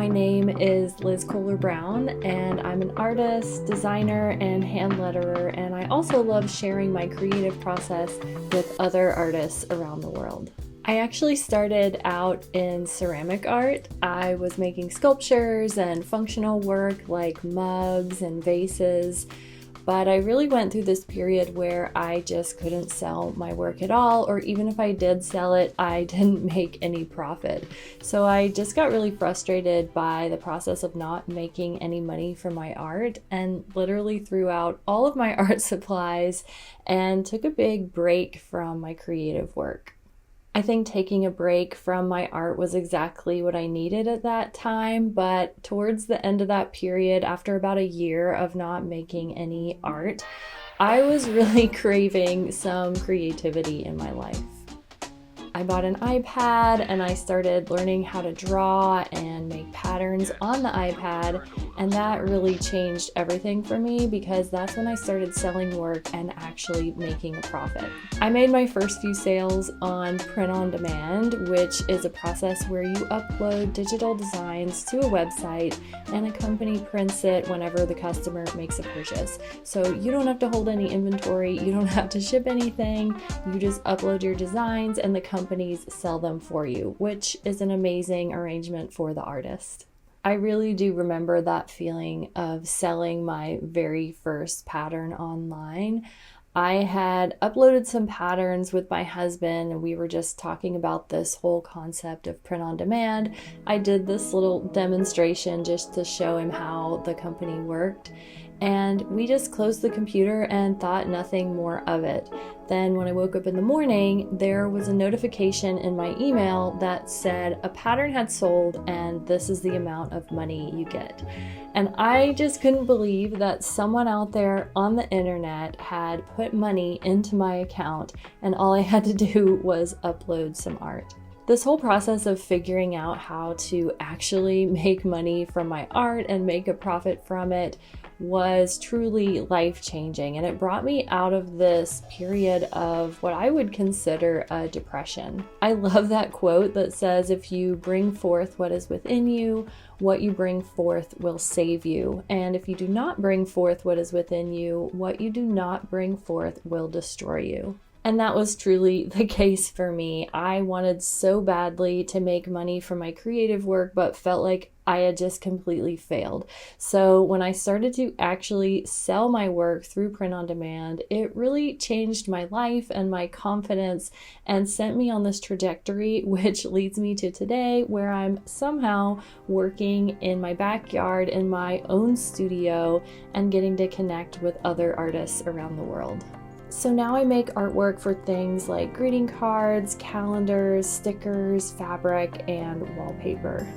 My name is Liz Kohler Brown, and I'm an artist, designer, and hand letterer, and I also love sharing my creative process with other artists around the world. I actually started out in ceramic art. I was making sculptures and functional work like mugs and vases, but I really went through this period where I just couldn't sell my work at all, or even if I did sell it, I didn't make any profit. So I just got really frustrated by the process of not making any money from my art, and literally threw out all of my art supplies and took a big break from my creative work. I think taking a break from my art was exactly what I needed at that time, but towards the end of that period, after about a year of not making any art, I was really craving some creativity in my life. I bought an iPad and I started learning how to draw and make patterns on the iPad, and that really changed everything for me because that's when I started selling work and actually making a profit. I made my first few sales on print on demand, which is a process where you upload digital designs to a website and a company prints it whenever the customer makes a purchase. So you don't have to hold any inventory, you don't have to ship anything, you just upload your designs and the companies sell them for you, which is an amazing arrangement for the artist. I really do remember that feeling of selling my very first pattern online. I had uploaded some patterns with my husband and we were just talking about this whole concept of print on demand. I did this little demonstration just to show him how the company worked, and we just closed the computer and thought nothing more of it. Then when I woke up in the morning, there was a notification in my email that said a pattern had sold and this is the amount of money you get. And I just couldn't believe that someone out there on the internet had put money into my account and all I had to do was upload some art. This whole process of figuring out how to actually make money from my art and make a profit from it was truly life-changing, and it brought me out of this period of what I would consider a depression. I love that quote that says, if you bring forth what is within you, what you bring forth will save you. And if you do not bring forth what is within you, what you do not bring forth will destroy you. And that was truly the case for me. I wanted so badly to make money from my creative work, but felt like I had just completely failed. So when I started to actually sell my work through print on demand, it really changed my life and my confidence and sent me on this trajectory, which leads me to today, where I'm somehow working in my backyard in my own studio and getting to connect with other artists around the world. So now I make artwork for things like greeting cards, calendars, stickers, fabric, and wallpaper.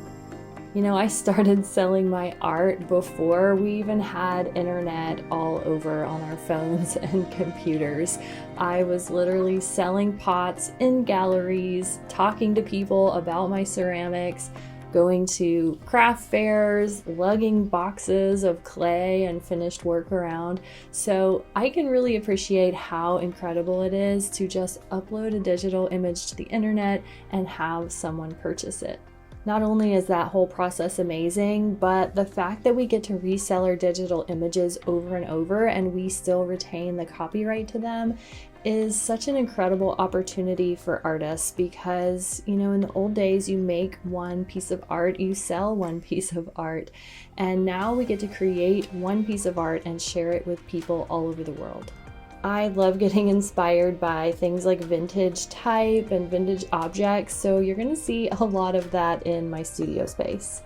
You know, I started selling my art before we even had internet all over on our phones and computers. I was literally selling pots in galleries, talking to people about my ceramics, going to craft fairs, lugging boxes of clay and finished work around. So I can really appreciate how incredible it is to just upload a digital image to the internet and have someone purchase it. Not only is that whole process amazing, but the fact that we get to resell our digital images over and over and we still retain the copyright to them is such an incredible opportunity for artists because, you know, in the old days, you make one piece of art, you sell one piece of art, and now we get to create one piece of art and share it with people all over the world. I love getting inspired by things like vintage type and vintage objects, so you're going to see a lot of that in my studio space.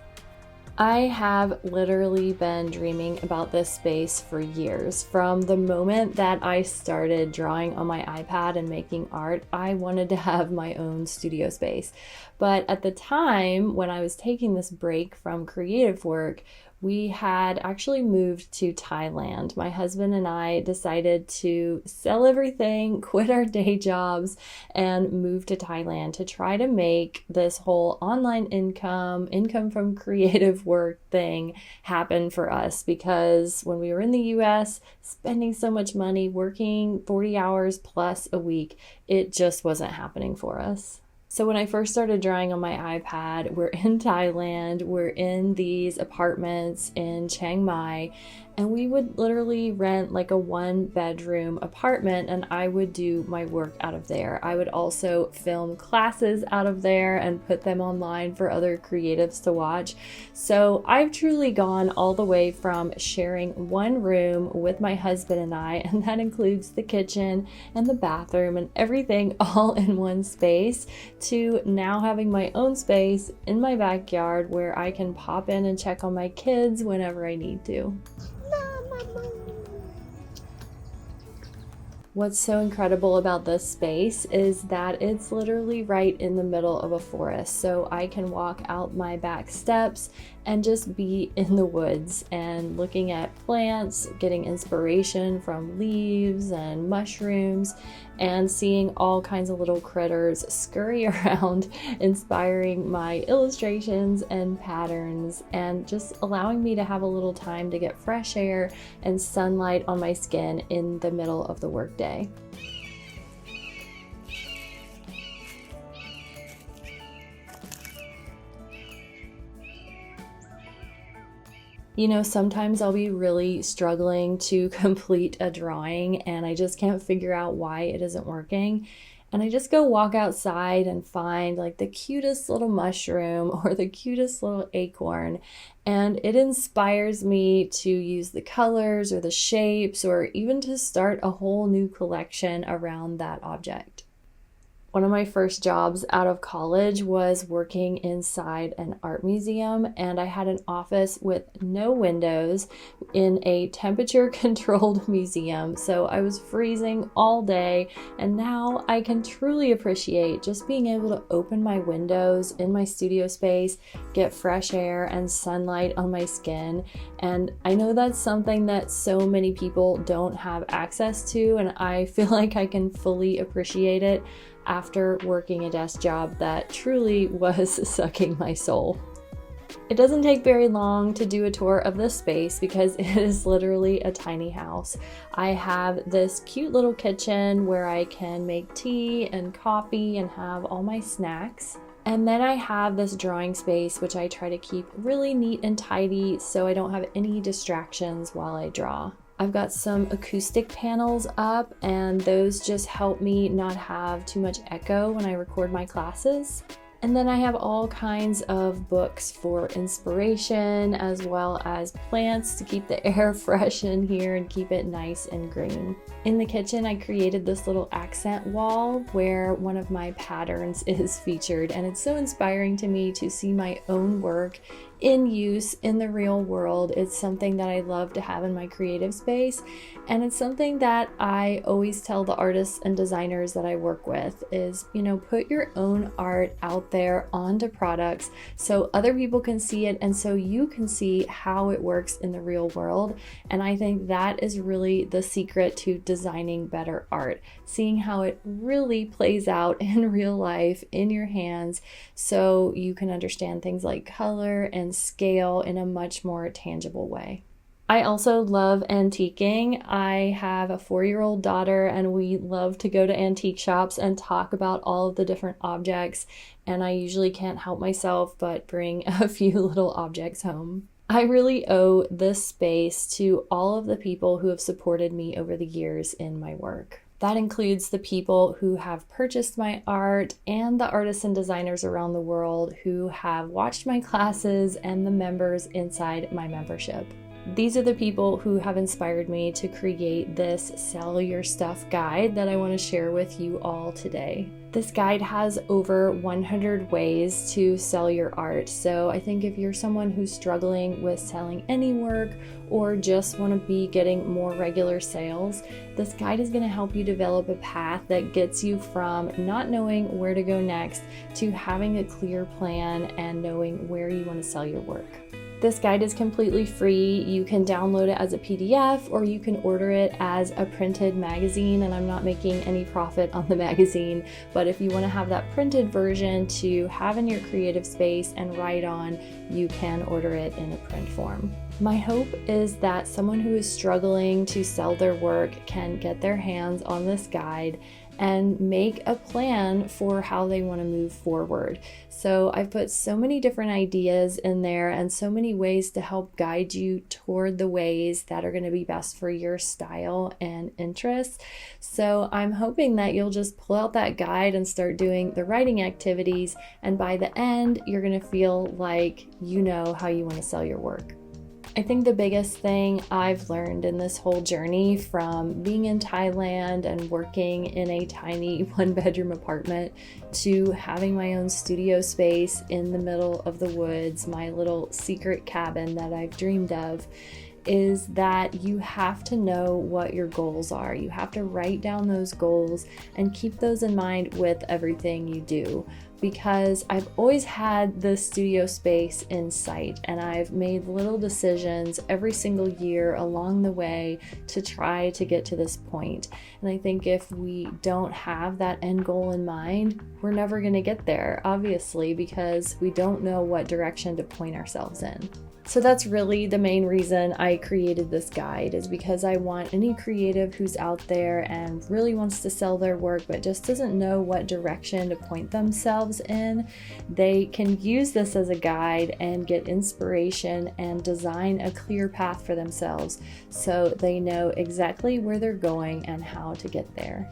I have literally been dreaming about this space for years. From the moment that I started drawing on my iPad and making art, I wanted to have my own studio space. But at the time when I was taking this break from creative work, we had actually moved to Thailand. My husband and I decided to sell everything, quit our day jobs, and move to Thailand to try to make this whole online income from creative work thing happen for us. Because when we were in the US, spending so much money, working 40 hours plus a week, it just wasn't happening for us. So when I first started drawing on my iPad, we're in Thailand, we're in these apartments in Chiang Mai, and we would literally rent like a 1-bedroom apartment and I would do my work out of there. I would also film classes out of there and put them online for other creatives to watch. So I've truly gone all the way from sharing one room with my husband and I, and that includes the kitchen and the bathroom and everything all in one space, to now having my own space in my backyard where I can pop in and check on my kids whenever I need to. What's so incredible about this space is that it's literally right in the middle of a forest, so I can walk out my back steps and just be in the woods and looking at plants, getting inspiration from leaves and mushrooms, and seeing all kinds of little critters scurry around, inspiring my illustrations and patterns, and just allowing me to have a little time to get fresh air and sunlight on my skin in the middle of the workday. You know, sometimes I'll be really struggling to complete a drawing and I just can't figure out why it isn't working. And I just go walk outside and find like the cutest little mushroom or the cutest little acorn. And it inspires me to use the colors or the shapes or even to start a whole new collection around that object. One of my first jobs out of college was working inside an art museum, and I had an office with no windows in a temperature-controlled museum, so I was freezing all day, and now I can truly appreciate just being able to open my windows in my studio space, get fresh air and sunlight on my skin, and I know that's something that so many people don't have access to, and I feel like I can fully appreciate it after working a desk job that truly was sucking my soul. It doesn't take very long to do a tour of this space because it is literally a tiny house. I have this cute little kitchen where I can make tea and coffee and have all my snacks. And then I have this drawing space which I try to keep really neat and tidy so I don't have any distractions while I draw. I've got some acoustic panels up, and those just help me not have too much echo when I record my classes. And then I have all kinds of books for inspiration, as well as plants to keep the air fresh in here and keep it nice and green. In the kitchen, I created this little accent wall where one of my patterns is featured, and it's so inspiring to me to see my own work in use in the real world. It's something that I love to have in my creative space, and it's something that I always tell the artists and designers that I work with is, you know, put your own art out there onto products so other people can see it and so you can see how it works in the real world. And I think that is really the secret to designing better art, seeing how it really plays out in real life in your hands so you can understand things like color and scale in a much more tangible way. I also love antiquing. I have a 4-year-old daughter and we love to go to antique shops and talk about all of the different objects, and I usually can't help myself but bring a few little objects home. I really owe this space to all of the people who have supported me over the years in my work. That includes the people who have purchased my art and the artists and designers around the world who have watched my classes and the members inside my membership. These are the people who have inspired me to create this Sell Your Stuff guide that I want to share with you all today. This guide has over 100 ways to sell your art, so I think if you're someone who's struggling with selling any work or just want to be getting more regular sales, this guide is going to help you develop a path that gets you from not knowing where to go next to having a clear plan and knowing where you want to sell your work. This guide is completely free. You can download it as a PDF or you can order it as a printed magazine, and I'm not making any profit on the magazine, but if you want to have that printed version to have in your creative space and write on, you can order it in a print form. My hope is that someone who is struggling to sell their work can get their hands on this guide and make a plan for how they want to move forward. So I've put so many different ideas in there and so many ways to help guide you toward the ways that are going to be best for your style and interests. So I'm hoping that you'll just pull out that guide and start doing the writing activities, and by the end you're going to feel like you know how you want to sell your work. I think the biggest thing I've learned in this whole journey, from being in Thailand and working in a tiny one-bedroom apartment to having my own studio space in the middle of the woods, my little secret cabin that I've dreamed of, is that you have to know what your goals are. You have to write down those goals and keep those in mind with everything you do. Because I've always had the studio space in sight, and I've made little decisions every single year along the way to try to get to this point. And I think if we don't have that end goal in mind, we're never going to get there, obviously, because we don't know what direction to point ourselves in. So that's really the main reason I created this guide, is because I want any creative who's out there and really wants to sell their work but just doesn't know what direction to point themselves in, they can use this as a guide and get inspiration and design a clear path for themselves so they know exactly where they're going and how to get there.